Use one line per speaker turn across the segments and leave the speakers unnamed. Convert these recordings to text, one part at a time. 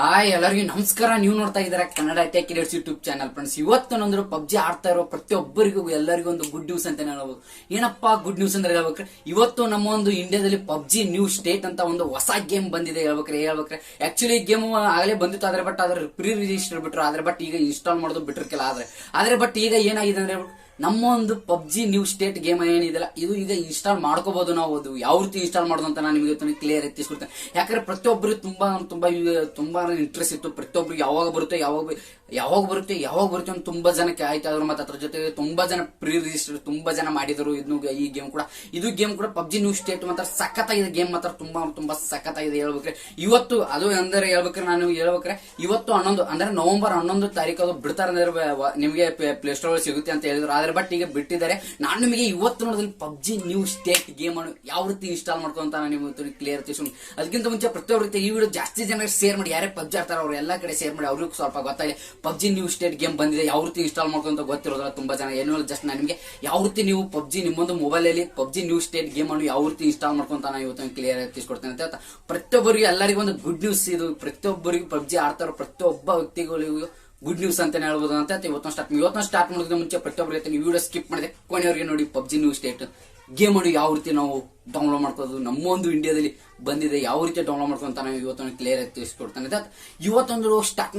Hi ಎಲ್ಲರಿಗೂ ನಮಸ್ಕಾರ. ನೀವು ನೋಡ್ತಾ ಇದ್ದೀರಾ Kannada tech YouTube channel. Friends, ಇವತ್ತು ನಂದ್ರು ಪಬ್ಜಿ ಆಡ್ತಾ ಇರೋ ಪ್ರತಿಯೊಬ್ಬರಿಗೂ ಎಲ್ಲರಿಗೂ ಒಂದು ಗುಡ್ ನ್ಯೂಸ್ ಅಂತ ಹೇಳ್ಬೋದು. ಏನಪ್ಪಾ ಗುಡ್ ನ್ಯೂಸ್ ಅಂದ್ರೆ ಹೇಳ್ಬೇಕ್ರೆ, ಇವತ್ತು ನಮ್ಮ ಒಂದು ಇಂಡಿಯಾದಲ್ಲಿ ಪಬ್ಜಿ ನ್ಯೂ ಸ್ಟೇಟ್ ಅಂತ ಒಂದು ಹೊಸ ಗೇಮ್ ಬಂದಿದೆ. ಹೇಳ್ಬೇಕ್ರೆ ಆಕ್ಚುಲಿ ಗೇಮ್ ಆಗಲೇ ಬಂದಿತ್ತು, ಆದ್ರೆ ಬಟ್ ಅದ್ರ ಪ್ರೀ ರಿಜಿಸ್ಟರ್ ಬಿಟ್ರು, ಆದ್ರೆ ಬಟ್ ಈಗ ಇನ್ಸ್ಟಾಲ್ ಮಾಡೋದು ಬಿಟ್ಟಿರ್ಕಿಲ್ಲ. ಆದ್ರೆ ಬಟ್ ಈಗ ಏನಾಗಿದೆ ಅಂದ್ರೆ ನಮ್ಮ ಒಂದು ಪಬ್ಜಿ ನ್ಯೂ ಸ್ಟೇಟ್ ಗೇಮ್ ಏನಿದೆಲ್ಲ ಇದು ಈಗ ಇನ್ಸ್ಟಾಲ್ ಮಾಡ್ಕೋಬಹುದು. ನಾವು ಅದು ಯಾವ ರೀತಿ ಇನ್ಸ್ಟಾಲ್ ಮಾಡೋದು ಅಂತ ನಾನು ನಿಮಗೆ ಕ್ಲಿಯರ್ ಎತ್ತಿಸ್ಕೊಡ್ತೇನೆ. ಯಾಕಂದ್ರೆ ಪ್ರತಿಯೊಬ್ಬರಿಗೆ ತುಂಬಾ ಇಂಟ್ರೆಸ್ಟ್ ಇತ್ತು. ಪ್ರತಿಯೊಬ್ಬರಿಗೆ ಯಾವಾಗ ಬರುತ್ತೆ ಅಂತ ತುಂಬಾ ಜನಕ್ಕೆ ಆಯ್ತು. ಅದ್ರ ಮತ್ತೆ ಅದ್ರ ಜೊತೆಗೆ ತುಂಬಾ ಜನ ಪ್ರೀ ರಿಜಿಸ್ಟರ್ ತುಂಬಾ ಜನ ಮಾಡಿದರು. ಈ ಗೇಮ್ ಕೂಡ ಪಬ್ಜಿ ನ್ಯೂ ಸ್ಟೇಟ್ ಮಾತ್ರ ಸಖತ್ತಾಗಿದೆ. ಗೇಮ್ ಮಾತ್ರ ತುಂಬಾ ಸಖತ್ತಾಗಿದೆ ಹೇಳ್ಬೇಕ್ರೆ. ಇವತ್ತು ಅದು ಅಂದ್ರೆ ಇವತ್ತು 11 ಅಂದ್ರೆ ನವೆಂಬರ್ 11 ತಾರೀಕು ಅದು ಬಿಡ್ತಾರೆ ಅಂದ್ರೆ ನಿಮಗೆ ಪ್ಲೇ ಸ್ಟೋರ್ ಸಿಗುತ್ತೆ ಅಂತ ಹೇಳಿದ್ರು. ಆದ್ರೆ ಬಟ್ ಈಗ ಬಿಟ್ಟಿದ್ದಾರೆ. ನಾನು ನಿಮಗೆ ಇವತ್ತು ನೋಡಿದ್ರೆ ಪಬ್ಜಿ ನ್ಯೂ ಸ್ಟೇಟ್ ಗೇಮ್ ಅನ್ನು ಯಾವ ರೀತಿ ಇನ್ಸ್ಟಾಲ್ ಮಾಡ್ಕೊಂತ ನಾನು ನಿಮಗೆ ಕ್ಲಿಯರ್ ತಿಳಿಸ್ಕೊಂಡು, ಅದಕ್ಕಿಂತ ಮುಂಚೆ ಪ್ರತಿಯೊಬ್ಬರು ಈ ವಿಡಿಯೋ ಜಾಸ್ತಿ ಜನ ಶೇರ್ ಮಾಡಿ. ಯಾರೇ ಪಬ್ಜಿ ಆಡ್ತಾರ ಅವ್ರು ಎಲ್ಲಾ ಕಡೆ ಶೇರ್ ಮಾಡಿ, ಅವ್ರಿಗೂ ಸ್ವಲ್ಪ ಗೊತ್ತಾಗಿದೆ ಪಬ್ಜಿ ನ್ಯೂ ಸ್ಟೇಟ್ ಗೇಮ್ ಬಂದಿದೆ, ಯಾವ ರೀತಿ ಇನ್ಸ್ಟಾಲ್ ಮಾಡ್ಕೊಂತ ಗೊತ್ತಿರೋದಿಲ್ಲ ತುಂಬಾ ಜನ. ಏನೋ ಜಸ್ಟ್ ನಾನು ನಿಮಗೆ ಯಾವ ರೀತಿ ನೀವು ಪಬ್ಜಿ ನಿಮ್ಮೊಂದು ಮೊಬೈಲ್ ಅಲ್ಲಿ ಪಬ್ಜಿ ನ್ಯೂ ಸ್ಟೇಟ್ ಗೇಮ್ ಅನ್ನು ಯಾವ ರೀತಿ ಇನ್ಸ್ಟಾಲ್ ಮಾಡ್ಕೊಂತ ನಾನು ಇವತ್ತು ಕ್ಲಿಯರ್ ತಿಳಿಸ್ಕೊಡ್ತೇನೆ ಅಂತ ಪ್ರತಿಯೊಬ್ಬರಿಗೆ ಎಲ್ಲರಿಗೂ ಒಂದು ಗುಡ್ ನ್ಯೂಸ್. ಇದು ಪ್ರತಿಯೊಬ್ಬರಿಗೂ ಪಬ್ಜಿ ಆಡ್ತಾರೋ ಪ್ರತಿಯೊಬ್ಬ ವ್ಯಕ್ತಿಗಳಿಗೂ ಗುಡ್ ನ್ಯೂಸ್ ಅಂತ ಹೇಳ್ಬೋದು ಅಂತ ಇವತ್ತು ಸ್ಟಾರ್ಟ್ ಮಾಡೋದಕ್ಕೆ ಮುಂಚೆ ಪ್ರತಿಯೊಬ್ಬರಿಗೆ ನೀವು ವಿಡಿಯೋ ಸ್ಕಿಪ್ ಮಾಡಿದೆ ಕೊನೆಯವರಿಗೆ ನೋಡಿ ಪಬ್ಜಿ ನ್ಯೂ ಸ್ಟೇಟ್ ಗೇಮ್ ಅನ್ನು ಯಾವ ರೀತಿ ನಾವು ಡೌನ್ಲೋಡ್ ಮಾಡ್ಕೋದು, ನಮ್ಮ ಒಂದು ಇಂಡಿಯಾದಲ್ಲಿ ಬಂದಿದೆ, ಯಾವ ರೀತಿ ಡೌನ್ಲೋಡ್ ಮಾಡ್ಕೊಂತ ನಾವು ಇವತ್ತೊಂದು ಕ್ಲಿಯರ್ ಆಗಿ ತಿಳಿಸ್ಕೊಡ್ತಾನೆ. ಇವತ್ತೊಂದು ಸ್ಟಾರ್ಟ್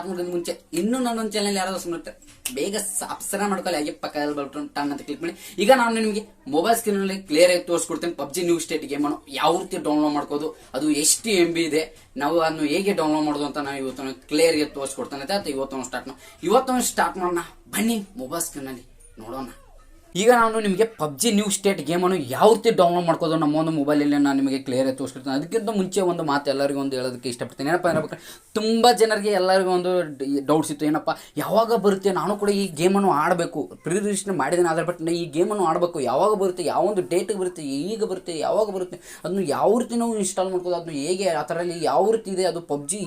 ಮಾಡೋದಕ್ಕೆ ಮುಂಚೆ ಇನ್ನೂ ನನ್ನೊಂದು ಚಾನಲ್ ಯಾರಾದ್ರೂ ಸುಮ್ಮನೆ ಬೇಗ ಸಬ್ಸ್ಕ್ರೈಬ್ ಮಾಡ್ಕೊಳ್ಳಿ, ಹಾಗೆ ಪಕ್ಕದಲ್ಲಿ ಬಟನ್ ಟನ್ ಅಂತ ಕ್ಲಿಕ್ ಮಾಡಿ. ಈಗ ನಾನು ನಿಮಗೆ ಮೊಬೈಲ್ ಸ್ಕ್ರೀನ್ ಅಲ್ಲಿ ಕ್ಲಿಯರ್ ಆಗಿ ತೋರಿಸ್ಕೊಡ್ತೇನೆ ಪಬ್ಜಿ ನ್ಯೂ ಸ್ಟೇಟ್ ಗೇಮ್ ಅನ್ನು ಯಾವ ರೀತಿ ಡೌನ್ಲೋಡ್ ಮಾಡ್ಕೋದು, ಅದು ಎಷ್ಟು MB ಇದೆ, ನಾವು ಅದನ್ನು ಹೇಗೆ ಡೌನ್ಲೋಡ್ ಮಾಡೋದು ಅಂತ ನಾವು ಇವತ್ತು ಕ್ಲಿಯರ್ ಆಗಿ ತೋರಿಸ್ಕೊಡ್ತಾನೆ. ಇವತ್ತೊಂದು ಸ್ಟಾರ್ಟ್ ಮಾಡೋಣ ಬನ್ನಿ, ಮೊಬೈಲ್ ಸ್ಕ್ರೀನ್ ಅಲ್ಲಿ ನೋಡೋಣ. ಈಗ ನಾನು ನಿಮಗೆ ಪಬ್ಜಿ ನ್ಯೂ ಸ್ಟೇಟ್ ಗೇಮ್ ಅನ್ನು ಯಾವ ರೀತಿ ಡೌನ್ಲೋಡ್ ಮಾಡ್ಕೋದು ನಮ್ಮ ಒಂದು ಮೊಬೈಲಲ್ಲಿ ನಾನು ನಿಮಗೆ ಕ್ಲಿಯರ್ ಆಗಿ ತೋರಿಸ್ಕೊಡ್ತೇನೆ. ಅದಕ್ಕಿಂತ ಮುಂಚೆ ಒಂದು ಮಾತು ಎಲ್ಲರಿಗೂ ಒಂದು ಹೇಳೋದಕ್ಕೆ ಇಷ್ಟಪಡ್ತೀನಿ. ಏನಪ್ಪ ಅಂದ್ರೆ ತುಂಬ ಜನರಿಗೆ ಎಲ್ಲರಿಗೂ ಒಂದು ಡೌಟ್ಸ್ ಇತ್ತು. ಏನಪ್ಪ ಯಾವಾಗ ಬರುತ್ತೆ, ನಾನು ಕೂಡ ಈ ಗೇಮನ್ನು ಆಡಬೇಕು, ಪ್ರೀ ರಿಜಿಸ್ಟರ್ ಮಾಡಿದ್ದೇನೆ, ಆದರೆ ಬಟ್ ಈ ಗೇಮನ್ನು ಆಡಬೇಕು, ಯಾವಾಗ ಬರುತ್ತೆ, ಯಾವ ಒಂದು ಡೇಟಿಗೆ ಬರುತ್ತೆ, ಈಗ ಬರುತ್ತೆ, ಯಾವಾಗ ಬರುತ್ತೆ, ಅದನ್ನು ಯಾವ ರೀತಿ ನಾವು ಇನ್ಸ್ಟಾಲ್ ಮಾಡ್ಕೋದು, ಅದನ್ನು ಹೇಗೆ ಆ ಥರಲ್ಲಿ ಯಾವ ರೀತಿ ಇದೆ ಅದು ಪಬ್ಜಿ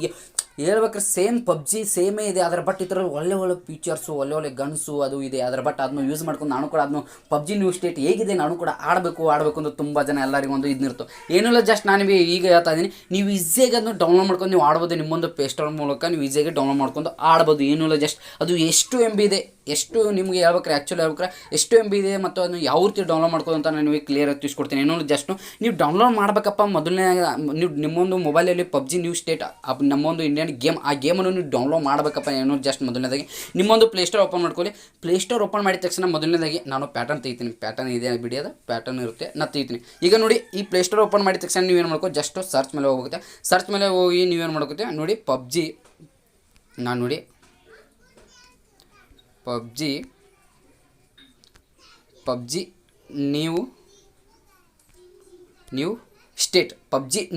ಹೇಳ್ಬೇಕಾದ್ರೆ ಸೇಮ್ ಪಬ್ಜಿ ಸೇಮೇ ಇದೆ. ಅದರ ಬಟ್ ಈ ಥರ ಒಳ್ಳೆ ಫೀಚರ್ಸು, ಒಳ್ಳೆ ಗನ್ಸು ಅದು ಇದೆ. ಅದರ ಬಟ್ ಅದನ್ನು ಯೂಸ್ ಮಾಡ್ಕೊಂಡು ನಾನು ಕೂಡ ಅದನ್ನು ಪಬ್ಜಿ ನ್ಯೂ ಸ್ಟೇಟ್ ಹೇಗಿದೆ ನಾನು ಕೂಡ ಆಡಬೇಕು ಅಂತ ತುಂಬ ಜನ ಎಲ್ಲರಿಗೂ ಒಂದು ಇದನ್ನಿರ್ತು. ಏನಿಲ್ಲ, ಜಸ್ಟ್ ನಾನು ನಿಮಗೆ ಈಗ ಹೇಳ್ತಾ ಇದ್ದೀನಿ, ನೀವು ಈಸಿಯಾಗಿ ಅದನ್ನು ಡೌನ್ಲೋಡ್ ಮಾಡ್ಕೊಂಡು ನೀವು ಆಡ್ಬೋದು. ನಿಮ್ಮೊಂದು ಪ್ಲೇ ಸ್ಟೋರ್ ಮೂಲಕ ನೀವು ಈಸಿಯಾಗಿ ಡೌನ್ಲೋಡ್ ಮಾಡ್ಕೊಂಡು ಆಡ್ಬೋದು. ಏನಿಲ್ಲ, ಜಸ್ಟ್ ಅದು ಎಷ್ಟು MB ಇದೆ, ಎಷ್ಟು ನಿಮಗೆ ಆ್ಯಕ್ಚುಲಿ ಎಷ್ಟು MB ಇದೆ ಮತ್ತು ಅದನ್ನು ಯಾವ ರೀತಿ ಡೌನ್ಲೋಡ್ ಮಾಡ್ಕೋದು ಅಂತ ನಾನು ನಿಮಗೆ ಕ್ಲಿಯರ್ ಆಗಿ ತಿಳಿಸ್ಕೊಡ್ತೀನಿ. ಏನೋ ಜಸ್ಟ್ ನೀವು ಡೌನ್ಲೋಡ್ ಮಾಡಬೇಕಪ್ಪ, ಮೊದಲನೇ ನೀವು ನಿಮ್ಮೊಂದು ಮೊಬೈಲಲ್ಲಿ ಪಬ್ಜಿ ನ್ಯೂ ಸ್ಟೇಟ್ ನಮ್ಮೊಂದು ಇಂಡಿಯನ್ ಗೇಮ್, ಆ ಗೇಮನ್ನು ನೀವು ಡೌನ್ಲೋಡ್ ಮಾಡಬೇಕಪ್ಪ. ಏನೋ ಜಸ್ಟ್ ಮೊದಲನೇದಾಗಿ ನಿಮ್ಮೊಂದು ಪ್ಲೇಸ್ಟೋರ್ ಓಪನ್ ಮಾಡ್ಕೊಳ್ಳಿ. ಪ್ಲೇಸ್ಟೋರ್ ಓಪನ್ ಮಾಡಿದ ತಕ್ಷಣ ಮೊದಲನೇದಾಗಿ ನಾನು ಪ್ಯಾಟರ್ನ್ ತೆಗಿತೀನಿ. ಪ್ಯಾಟರ್ನ್ ಇದೆ ಬಿಡಿಯೋದು, ಪ್ಯಾಟರ್ನ್ ಇರುತ್ತೆ, ನಾನು ತೆಗಿತೀನಿ. ಈಗ ನೋಡಿ, ಈ ಪ್ಲೇಸ್ಟೋರ್ ಓಪನ್ ಮಾಡಿದ ತಕ್ಷಣ ನೀವೇನು ಮಾಡ್ಕೋ, ಜಸ್ಟ್ ಸರ್ಚ್ ಮೇಲೆ ಹೋಗುತ್ತೆ. ಸರ್ಚ್ ಮೇಲೆ ಹೋಗಿ ನೀವೇನು ಮಾಡ್ಕೋತೀವಿ ನೋಡಿ, ಪಬ್ಜಿ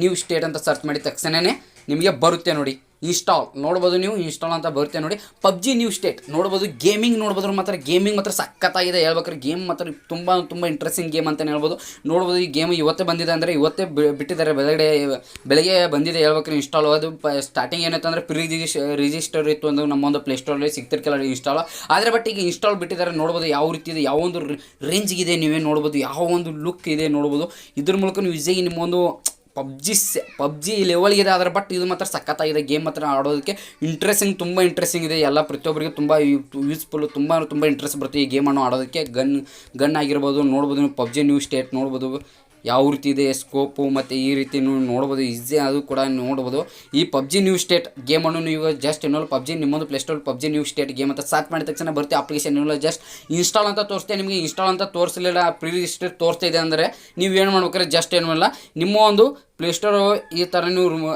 ನ್ಯೂ ಸ್ಟೇಟ್ ಅಂತ ಸರ್ಚ್ ಮಾಡಿದ ತಕ್ಷಣವೇ ನಿಮಗೆ ಬರುತ್ತೆ ನೋಡಿ ಇನ್ಸ್ಟಾಲ್. ನೋಡ್ಬೋದು, ನೀವು ಇನ್ಸ್ಟಾಲ್ ಅಂತ ಬರುತ್ತೆ ನೋಡಿ. ಪಬ್ಜಿ ನ್ಯೂ ಸ್ಟೇಟ್ ನೋಡ್ಬೋದು. ಗೇಮಿಂಗ್ ಮಾತ್ರ ಸಖತ್ತಾಗಿದೆ ಹೇಳ್ಬೇಕಾದ್ರೆ. ಗೇಮ್ ಮಾತ್ರ ತುಂಬ ಇಂಟ್ರೆಸ್ಟಿಂಗ್ ಗೇಮ್ ಅಂತಲೇ ಹೇಳ್ಬೋದು. ನೋಡ್ಬೋದು, ಈ ಗೇಮ್ ಇವತ್ತೇ ಬಂದಿದೆ ಅಂದರೆ ಇವತ್ತೇ ಬಿಟ್ಟಿದ್ದಾರೆ, ಬೆಳಗ್ಗೆ ಬಂದಿದೆ ಹೇಳ್ಬೇಕಾದ್ರೆ ಇನ್ಸ್ಟಾಲ್. ಅದು ಸ್ಟಾರ್ಟಿಂಗ್ ಏನಾಯ್ತು ಅಂದರೆ ಪ್ರೀ ರಿಜಿಸ್ಟರ್ ಇತ್ತು ಅಂದ್ರೆ ನಮ್ಮೊಂದು ಪ್ಲೇಸ್ಟೋರಲ್ಲಿ ಸಿಗ್ತಿರ್ಕಿಲ್ಲ ಇನ್ಸ್ಟಾಲ್. ಆದರೆ ಬಟ್ ಈಗ ಇನ್ಸ್ಟಾಲ್ ಬಿಟ್ಟಿದ್ದಾರೆ. ನೋಡ್ಬೋದು ಯಾವ ರೀತಿ ಇದೆ, ಯಾವ ಒಂದು ರೇಂಜ್ಗಿದೆ ನೀವೇ ನೋಡ್ಬೋದು, ಯಾವ ಒಂದು ಲುಕ್ ಇದೆ ನೋಡ್ಬೋದು. ಇದ್ರ ಮೂಲಕ ನೀವು ಈಸಿಯಾಗಿ ನಿಮ್ಮೊಂದು ಪಬ್ಜಿ ಲೆವೆಲ್ಗಿದೆ. ಆದರೆ ಬಟ್ ಇದು ಮಾತ್ರ ಸಖತ್ತಾಗಿದೆ. ಗೇಮ್ ಮಾತ್ರ ಆಡೋದಕ್ಕೆ ತುಂಬ ಇಂಟ್ರೆಸ್ಟಿಂಗ್ ಇದೆ. ಎಲ್ಲ ಪ್ರತಿಯೊಬ್ಬರಿಗೆ ತುಂಬ ಯೂಸ್ಫುಲ್ಲು, ತುಂಬ ಇಂಟ್ರೆಸ್ಟ್ ಬರುತ್ತೆ ಈ ಗೇಮನ್ನು ಆಡೋದಕ್ಕೆ. ಗನ್ ಆಗಿರ್ಬೋದು, ನೋಡ್ಬೋದು ನೀವು ಪಬ್ಜಿ ನ್ಯೂ ಸ್ಟೇಟ್ ನೋಡ್ಬೋದು ಯಾವ ರೀತಿ ಇದೆ ಸ್ಕೋಪು, ಮತ್ತು ಈ ರೀತಿ ನೋಡ್ಬೋದು ಈಸಿ, ಅದು ಕೂಡ ನೋಡ್ಬೋದು. ಈ ಪಬ್ಜಿ ನ್ಯೂ ಸ್ಟೇಟ್ ಗೇಮನ್ನು ನೀವು ಜಸ್ಟ್ ಇನ್ನೊಂದು ನಿಮ್ಮೊಂದು Play Store PUBG New State game ಅಂತ ಸರ್ಚ್ ಮಾಡಿದ ತಕ್ಷಣ ಬರುತ್ತೆ ಅಪ್ಲಿಕೇಶನ್. ಇನ್ನೊಂದು ಜಸ್ಟ್ ಇನ್ಸ್ಟಾಲ್ ಅಂತ ತೋರಿಸ್ತೇನೆ ನಿಮಗೆ. ಇನ್ಸ್ಟಾಲ್ ಅಂತ ತೋರಿಸಲಿಲ್ಲ, ಪ್ರೀ ರಿಜಿಸ್ಟರ್ ತೋರಿಸ್ತಾ ಇದೆ ಅಂದರೆ ನೀವು ಏನು ಮಾಡ್ಬೇಕಾದ್ರೆ ಜಸ್ಟ್ ಏನೂ ಇಲ್ಲ, ನಿಮ್ಮ ಒಂದು ಪ್ಲೇಸ್ಟೋರು ಈ ಥರ ನೀವು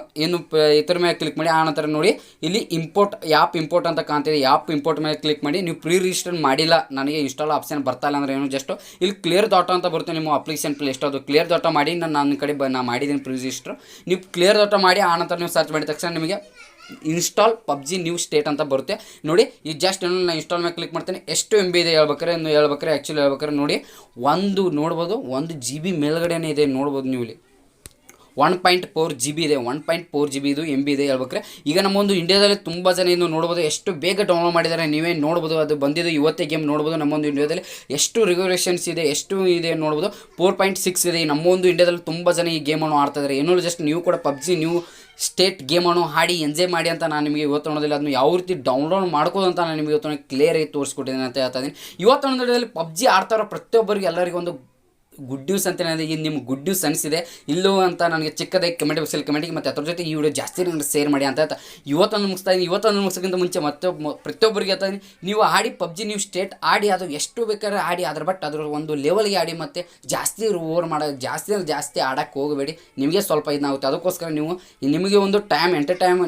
ಇದ್ರ ಮೇಲೆ ಕ್ಲಿಕ್ ಮಾಡಿ. ಆ ನಂತರ ನೋಡಿ ಇಲ್ಲಿ ಇಂಪೋರ್ಟ್ ಅಂತ ಕಾಣ್ತಿದೆ. ಇಂಪೋರ್ಟ್ ಮೇಲೆ ಕ್ಲಿಕ್ ಮಾಡಿ. ನೀವು ಪ್ರೀ ರಿಜಿಸ್ಟರ್ ಮಾಡಿಲ್ಲ, ನನಗೆ ಇನ್ಸ್ಟಾಲ್ ಆಪ್ಷನ್ ಬರ್ತಾ ಇಲ್ಲ ಅಂದರೆ ಏನು ಜಸ್ಟ್ ಇಲ್ಲಿ ಕ್ಲಿಯರ್ ಡಾಟಾ ಅಂತ ಬರುತ್ತೆ ನಿಮ್ಮ ಅಪ್ಲಿಕೇಶನ್ ಪ್ಲೇಸ್ಟೋರ್ದು. ಕ್ಲಿಯರ್ ಡಾಟಾ ಮಾಡಿ ನನ್ನ ಕಡೆ ನಾ ಮಾಡಿದ್ದೀನಿ ಪ್ರೀ ರಿಜಿಸ್ಟರ್. ನೀವು ಕ್ಲಿಯರ್ ಡಾಟಾ ಮಾಡಿ ಆ ನಂತರ ನೀವು ಸರ್ಚ್ ಮಾಡಿದ ತಕ್ಷಣ ನಿಮಗೆ ಇನ್ಸ್ಟಾಲ್ ಪಬ್ಜಿ ನ್ಯೂ ಸ್ಟೇಟ್ ಅಂತ ಬರುತ್ತೆ ನೋಡಿ. ಈ ಜಸ್ಟ್ ನಾನು ಇನ್ಸ್ಟಾಲ್ ಮೇಲೆ ಕ್ಲಿಕ್ ಮಾಡ್ತೇನೆ. ಎಷ್ಟು MB ಇದೆ ಹೇಳ್ಬೇಕಾರೆ ಆ್ಯಕ್ಚುಲಿ ನೋಡಿ, ನೋಡ್ಬೋದು 1 GB ಮೇಲ್ಗಡೆನೇ ಇದೆ ನೋಡ್ಬೋದು. ನೀವು ಇಲ್ಲಿ 1.4 GB ಇದೆ. 1.4 GB ಇದು MB ಇದೆ ಹೇಳ್ಬೇಕ್ರೆ. ಈಗ ನಮ್ಮೊಂದು ಇಂಡಿಯಾದಲ್ಲಿ ತುಂಬ ಜನ ಇನ್ನು ನೋಡ್ಬೋದು ಎಷ್ಟು ಬೇಗ ಡೌನ್ಲೋಡ್ ಮಾಡಿದ್ದಾರೆ, ನೀವೇ ನೋಡ್ಬೋದು. ಅದು ಬಂದಿದ್ದು ಇವತ್ತೇ ಗೇಮ್ ನೋಡ್ಬೋದು. ನಮ್ಮೊಂದು ಇಂಡಿಯಾದಲ್ಲಿ ಎಷ್ಟು ರೆಗ್ಯುಲೇಷನ್ಸ್ ಇದೆ, ಎಷ್ಟು ಇದೆ ನೋಡ್ಬೋದು. 4.6 ಇದೆ. ನಮ್ಮೊಂದು ಇಂಡಿಯಾದಲ್ಲಿ ತುಂಬ ಜನ ಈ ಗೇಮನ್ನು ಆಡ್ತಾ ಇದ್ದಾರೆ. ಏನೋ ಜಸ್ಟ್ ನೀವು ಕೂಡ ಪಬ್ಜಿ ನ್ಯೂ ಸ್ಟೇಟ್ ಗೇಮನ್ನು ಆಡಿ ಎಂಜಾಯ್ ಮಾಡಿ ಅಂತ ನಾನು ನಿಮಗೆ ಇವತ್ತು ಅನ್ನೋದಿಲ್ಲ, ಅದನ್ನು ಯಾವ ರೀತಿ ಡೌನ್ಲೋಡ್ ಮಾಡ್ಕೋದು ಅಂತ ನಾನು ನಿಮಗೆ ಇವತ್ತು ಕ್ಲಿಯರ್ ಆಗಿ ತೋರಿಸ್ಕೊಟ್ಟಿದ್ದೀನಿ ಅಂತ ಹೇಳ್ತಾ ಇದ್ದೀನಿ. ಇವತ್ತು ಅನ್ನೋದ್ರಲ್ಲಿ ಪಬ್ಜಿ ಆಡ್ತಾ ಇರೋ ಪ್ರತಿಯೊಬ್ಬರಿಗೆ ಎಲ್ಲರಿಗೂ ಒಂದು ಗುಡ್ ನ್ಯೂಸ್ ಅಂತ ಹೇಳಿದೆ. ಇದು ನಿಮ್ಗೆ ಗುಡ್ ನ್ಯೂಸ್ ಅನಿಸಿದೆ ಇಲ್ಲೋ ಅಂತ ನನಗೆ ಚಿಕ್ಕದಾಗಿ ಕಮೆಂಟ್ ಬಾಕ್ಸಲ್ಲಿ ಕಮೆಂಟಿಗೆ ಮತ್ತು ಅದ್ರ ಜೊತೆ ಈ ವಿಡಿಯೋ ಜಾಸ್ತಿ ನನಗೆ ಶೇರ್ ಮಾಡಿ ಅಂತ ಹೇಳ್ತಾ ಇವತ್ತೊಂದು ಮುಗಿಸ್ತಾ ಇದ್ದೀನಿ. ಇವತ್ತೊಂದು ಮುಗಿಸೋಕ್ಕಿಂತ ಮುಂಚೆ ಪ್ರತಿಯೊಬ್ಬರಿಗೆ ಹೇಳ್ತಾ ಇದ್ದೀನಿ, ನೀವು ಆಡಿ ಪಬ್ಜಿ ನೀವು ಸ್ಟೇಟ್ ಆಡಿ ಅದು ಎಷ್ಟು ಬೇಕಾದ್ರೆ ಆಡಿ ಬಟ್ ಅದ್ರ ಒಂದು ಲೆವೆಲ್ಗೆ ಆಡಿ ಮತ್ತು ಜಾಸ್ತಿ ಓವರ್ ಜಾಸ್ತಿ ಆಡೋಕ್ಕೆ ಹೋಗಬೇಡಿ, ನಿಮಗೆ ಸ್ವಲ್ಪ ಇದಾಗುತ್ತೆ. ಅದಕ್ಕೋಸ್ಕರ ನಿಮಗೆ ಒಂದು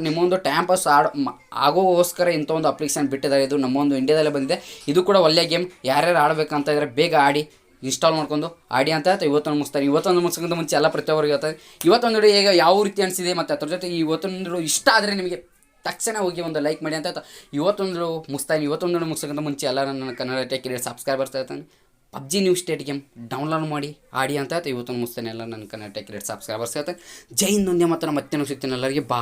ನಿಮ್ಮೊಂದು ಟೈಮ್ ಪಾಸ್ ಆಗೋಗೋಸ್ಕರ ಇಂಥ ಒಂದು ಅಪ್ಲಿಕೇಶನ್ ಬಿಟ್ಟಿದ್ದಾರೆ. ಇದು ನಮ್ಮ ಒಂದು ಇಂಡಿಯಾದಲ್ಲೇ ಬಂದಿದೆ. ಇದು ಕೂಡ ಒಳ್ಳೆಯ ಗೇಮ್. ಯಾರ್ಯಾರು ಆಡಬೇಕಂತ ಇದ್ದರೆ ಬೇಗ ಆಡಿ ಇನ್ಸ್ಟಾಲ್ ಮಾಡ್ಕೊಂಡು ಆಡಿ ಅಂತ ಹೇಳ್ತಾ ಇವತ್ತೊಂದು ಮುಗಿಸ್ತಾರೆ. ಇವತ್ತೊಂದು ಮುಗಿಸೋಕ್ಕಿಂತ ಮುಂಚೆ ಎಲ್ಲ ಪ್ರತಿಯೊಬ್ಬರಿಗೆ ಹೇಳ್ತಾರೆ ಇವತ್ತೊಂದು ವಿಡಿಯೋ ಈಗ ಯಾವ ರೀತಿ ಅನಿಸಿದೆ ಮತ್ತು ಅದ್ರ ಜೊತೆ ಇವತ್ತೊಂದು ವಿಡಿಯೋ ಇಷ್ಟ ಆದರೆ ನಿಮಗೆ ತಕ್ಷಣ ಹೋಗಿ ಒಂದು ಲೈಕ್ ಮಾಡಿ ಅಂತ ಹೇಳ್ತಾ ಇವತ್ತೊಂದು ಮುಗಿಸ್ತಾನೆ. ಇವತ್ತೊಂದು ವಿಡಿಯೋ ಮುಗಿಸೋಕ್ಕಿಂತ ಮುಂಚೆ ಎಲ್ಲ ನನ್ನ ಕನ್ನಡ ಟೆಕ್ ಸಬ್ಸ್ಕ್ರೈಬರ್ಸ್ ಇರ್ತಾನೆ. PUBG New State game download ಮಾಡಿ ಆಡಿ ಅಂತ ಹೇಳ್ತಾ ಇವತ್ತೊಂದು ಮುಗಿಸ್ತಾನೆ ಎಲ್ಲ ನನ್ನ ಕನ್ನಡ ಟೆಕ್ ಸಬ್ಸ್ಕ್ರೈಬರ್ಸ್ ಇರ್ತಾನೆ. ಜೈ ಹಿಂದ್, ಮತ್ತೆ ಸಿಗ್ತೀನಿ ಎಲ್ಲರಿಗೆ ಬಾ.